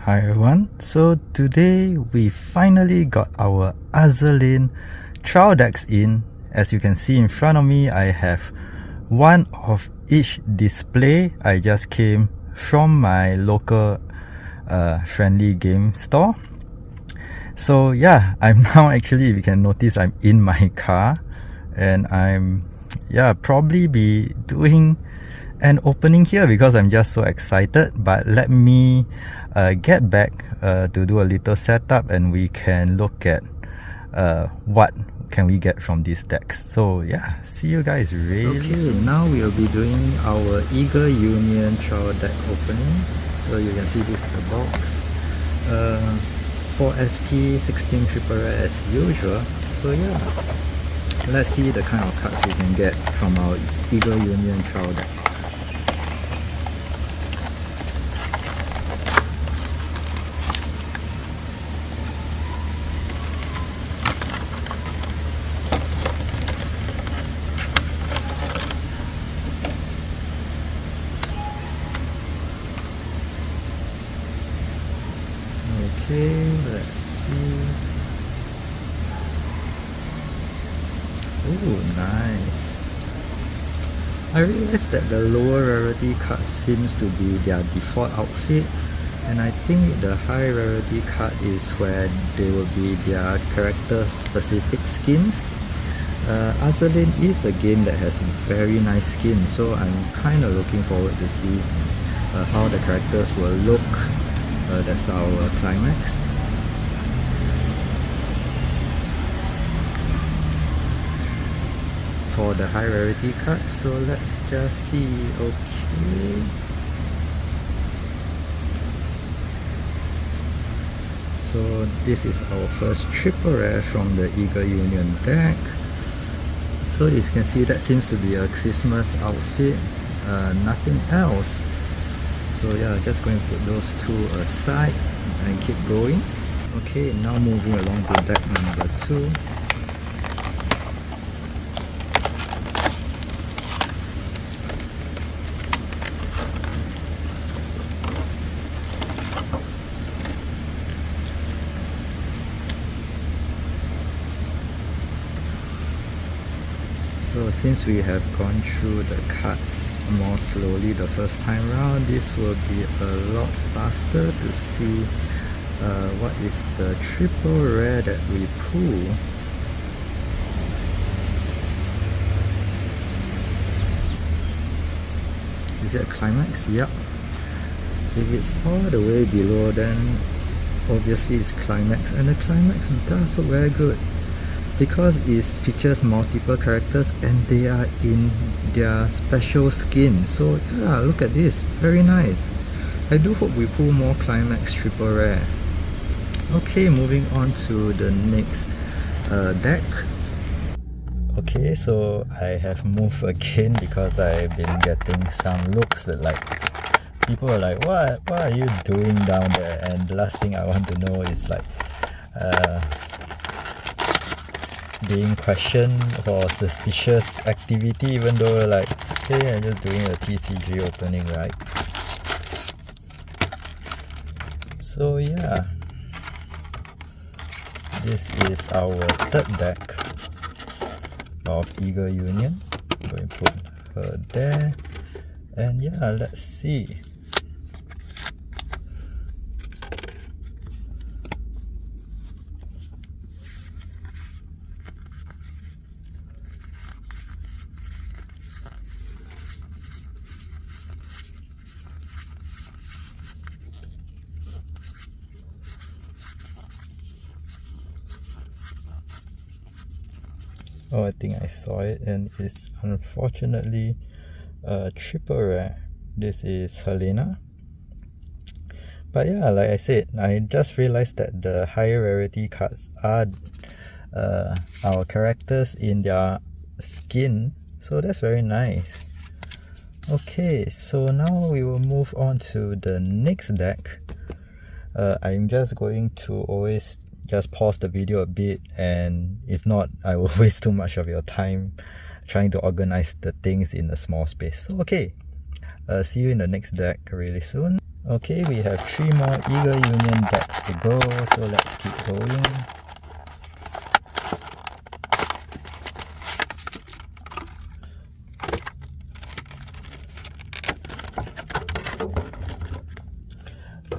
Hi everyone, so today we finally got our Azur trial decks in. As you can see in front of me, I have one of each display. I just came from my local friendly game store. So yeah, I'm now actually, you can notice I'm in my car and I'm probably be doing an opening here because I'm just so excited. But let me get back to do a little setup and we can look at what can we get from these decks. So yeah, see you guys really soon. Now we'll be doing our Eagle Union trial deck opening. So you can see this is the box. 4 SP, 16 triple rare as usual. So yeah, let's see the kind of cards we can get from our Eagle Union trial deck. Okay, let's see. Oh, nice. I realized that the lower rarity card seems to be their default outfit, and I think the high rarity card is where they will be their character specific skins. Azur is a game that has very nice skins, so I'm kind of looking forward to see how the characters will look. That's our climax. For the high rarity card, so let's just see. Okay, so this is our first triple rare from the Eagle Union deck. So you can see that seems to be a Christmas outfit, nothing else. So yeah, just going to put those two aside and keep going. Okay, now moving along to deck number 2. So since we have gone through the cards more slowly the first time round, this will be a lot faster to see what is the triple rare that we pull. Is it a climax? Yep. If it's all the way below, then obviously it's climax, and the climax does look very good because it features multiple characters and they are in their special skin. So yeah, look at this, very nice. I do hope we pull more climax triple rare. Okay, moving on to the next deck. Okay, so I have moved again because I've been getting some looks that like people are like, what are you doing down there? And the last thing I want to know is like being questioned for suspicious activity, even though like, hey, I'm just doing a TCG opening, right? So yeah, this is our third deck of Eagle Union. I'm going to put her there, and yeah, let's see. Oh, I think I saw it, and it's unfortunately a triple rare. This is Helena. But yeah, like I said, I just realized that the higher rarity cards are our characters in their skin, so that's very nice. Okay, so now we will move on to the next deck. I'm just going to always just pause the video a bit, and if not, I will waste too much of your time trying to organize the things in a small space. So okay, see you in the next deck really soon. Okay, we have 3 more Eager Union decks to go, so let's keep going.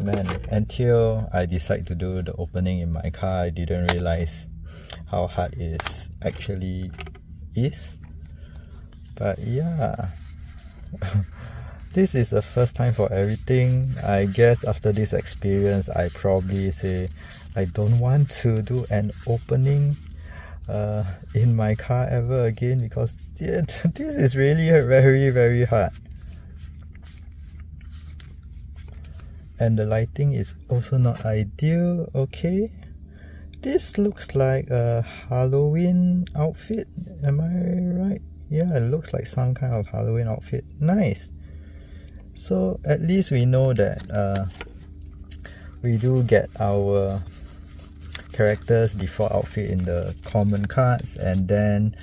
Man, until I decide to do the opening in my car, I didn't realize how hard it actually is. But yeah, this is the first time for everything. I guess after this experience, I probably say I don't want to do an opening in my car ever again, because this is really very hard. And the lighting is also not ideal. Okay, this looks like a Halloween outfit, am I right? Yeah, it looks like some kind of Halloween outfit. Nice. So at least we know that we do get our characters default outfit in the common cards, and then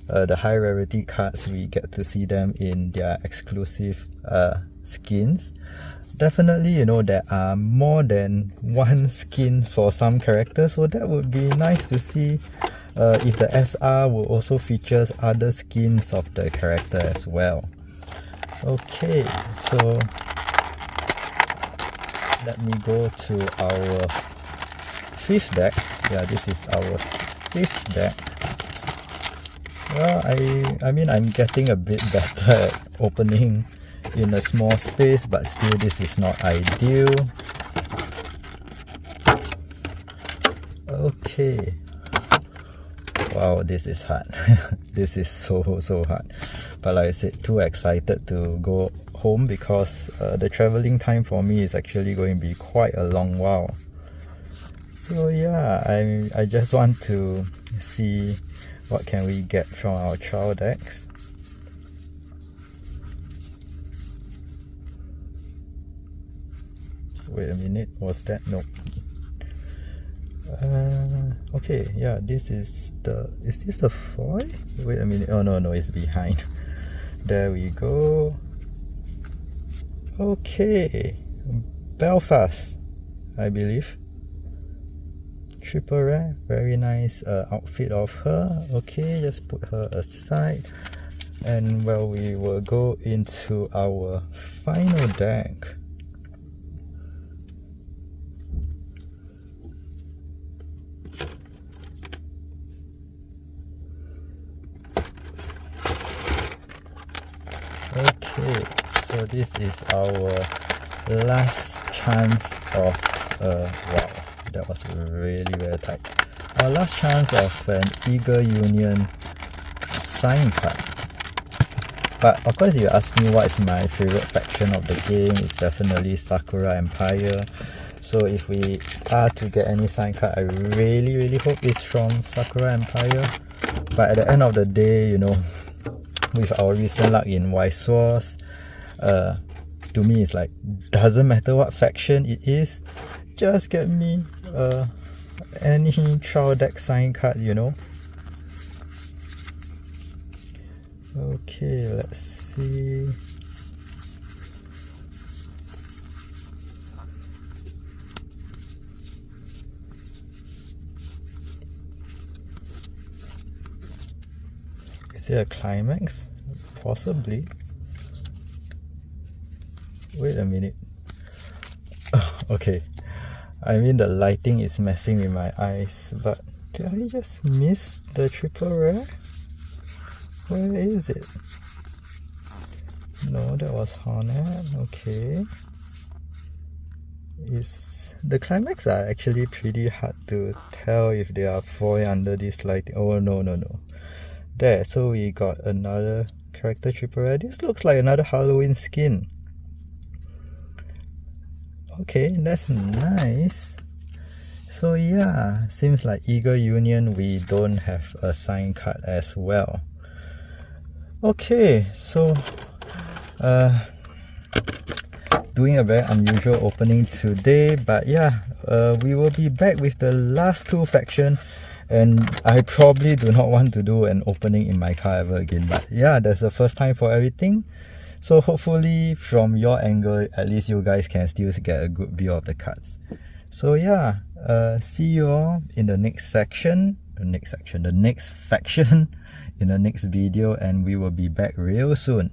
the high rarity cards, we get to see them in their exclusive skins. Definitely, you know, there are more than one skin for some characters, so that would be nice to see if the SR will also feature other skins of the character as well. Okay, so let me go to our 5th deck. Yeah, this is our 5th deck. Well, I mean, I'm getting a bit better at opening in a small space, but still this is not ideal. Okay, wow, this is hard. This is so hard, but like I said, too excited to go home, because the traveling time for me is actually going to be quite a long while. So yeah, I just want to see what can we get from our trial decks. Wait a minute, was that? No. Okay, yeah, this is this the foil? Wait a minute, oh no, it's behind. There we go. Okay, Belfast, I believe. Triple rare, very nice outfit of her. Okay, just put her aside, and well, we will go into our final deck. Okay, so this is our last chance of wow, that was really very tight. Our last chance of an Eager Union sign card. But of course, if you ask me what is my favorite faction of the game, it's definitely Sakura Empire. So if we are to get any sign card, I really hope it's from Sakura Empire. But at the end of the day, you know, with our recent luck in Waisource, to me it's like, doesn't matter what faction it is, just get me any trial deck sign card, you know. Okay, let's see. Is it a climax? Possibly. Wait a minute. Okay, I mean, the lighting is messing with my eyes, but did I just miss the triple rare? Where is it? No, that was Hornet. Okay. The climax are actually pretty hard to tell if they are foil under this lighting. Oh no. There, so we got another character triple rare. This looks like another Halloween skin. Okay, that's nice. So yeah, seems like Eager Union, we don't have a sign card as well. Okay, so doing a very unusual opening today, but yeah, we will be back with the last 2 factions, and I probably do not want to do an opening in my car ever again. But yeah, that's the first time for everything. So hopefully from your angle, at least you guys can still get a good view of the cards. So yeah, see you all in the next section, the next faction in the next video, and we will be back real soon.